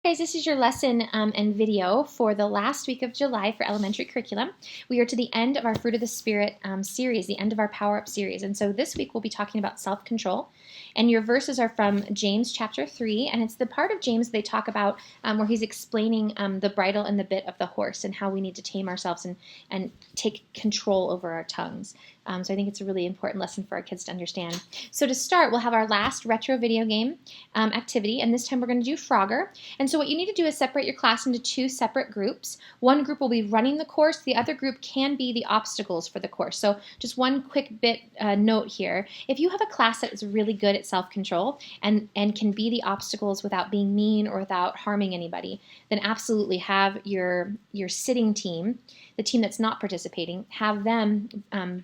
Guys, this is your lesson and video for the last week of July for elementary curriculum. We are to the end of our Fruit of the Spirit series, the end of our Power Up series. And so this week we'll be talking about self-control. And your verses are from James chapter 3. And it's the part of James they talk about where he's explaining the bridle and the bit of the horse and how we need to tame ourselves and take control over our tongues. So I think it's a really important lesson for our kids to understand. So to start, we'll have our last retro video game activity. And this time we're going to do Frogger. And so what you need to do is separate your class into two separate groups. One group will be running the course. The other group can be the obstacles for the course. So just one quick bit note here. If you have a class that is really good at self-control and can be the obstacles without being mean or without harming anybody, then absolutely have your sitting team, the team that's not participating, have them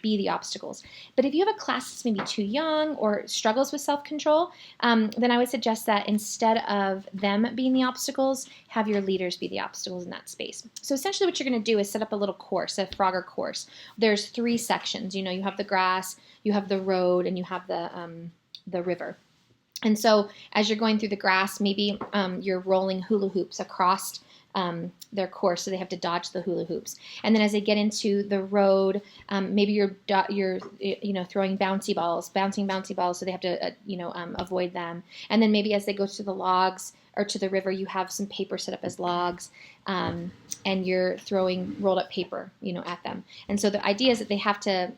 be the obstacles. But if you have a class that's maybe too young or struggles with self-control, then I would suggest that instead of them being the obstacles, have your leaders be the obstacles in that space. So essentially what you're going to do is set up a little course, a Frogger course. There's 3 sections. You know, you have the grass, you have the road, and you have the river. And so as you're going through the grass, maybe you're rolling hula hoops across their course, so they have to dodge the hula hoops. And then as they get into the road, maybe you're throwing bouncing bouncy balls, so they have to avoid them. And then maybe as they go to the logs or to the river, you have some paper set up as logs, and you're throwing rolled up paper, at them. And so the idea is that they have to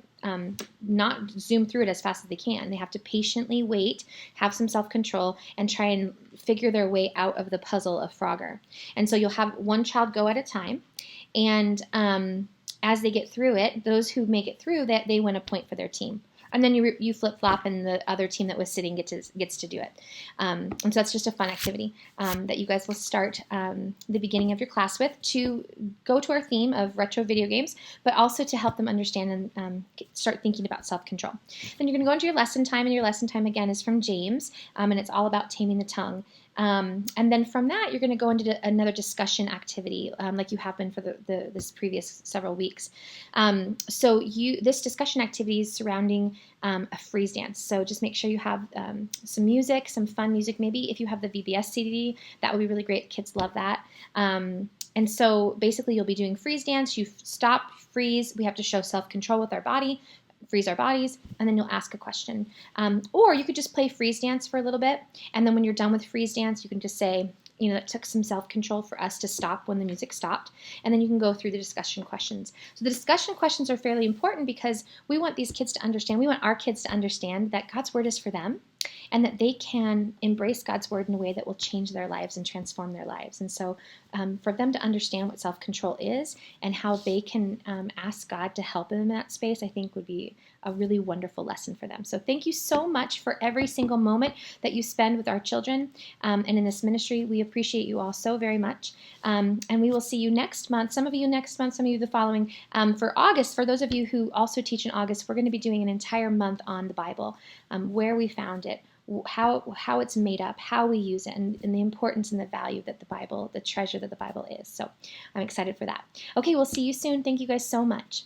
not zoom through it as fast as they can. They have to patiently wait, have some self-control, and try and figure their way out of the puzzle of Frogger. And so you'll have one child go at a time, and as they get through it, those who make it through, that they win a point for their team. And then you flip-flop, and the other team that was sitting gets to do it. And so that's just a fun activity that you guys will start the beginning of your class with to go to our theme of retro video games, but also to help them understand and start thinking about self-control. Then you're going to go into your lesson time, and your lesson time, again, is from James, and it's all about taming the tongue. And then from that, you're going to go into another discussion activity, like you have been for this previous several weeks. So this discussion activity is surrounding a freeze dance. So just make sure you have some music, some fun music. Maybe if you have the VBS CD, that would be really great. Kids love that. And so basically, you'll be doing freeze dance. You stop, freeze. We have to show self-control with our body. Freeze our bodies, and then you'll ask a question. Or you could just play freeze dance for a little bit, and then when you're done with freeze dance, you can just say, it took some self-control for us to stop when the music stopped, and then you can go through the discussion questions. So the discussion questions are fairly important because we want these kids to understand, we want our kids to understand that God's Word is for them, and that they can embrace God's Word in a way that will change their lives and transform their lives. And so for them to understand what self-control is and how they can ask God to help them in that space, I think would be a really wonderful lesson for them. So thank you so much for every single moment that you spend with our children and in this ministry. We appreciate you all so very much. And we will see you next month, some of you next month, some of you the following. For August, for those of you who also teach in August, we're going to be doing an entire month on the Bible, where we found it, how it's made up, how we use it, and the importance and the value that the Bible, the treasure that the Bible is. So I'm excited for that. Okay, we'll see you soon. Thank you guys so much.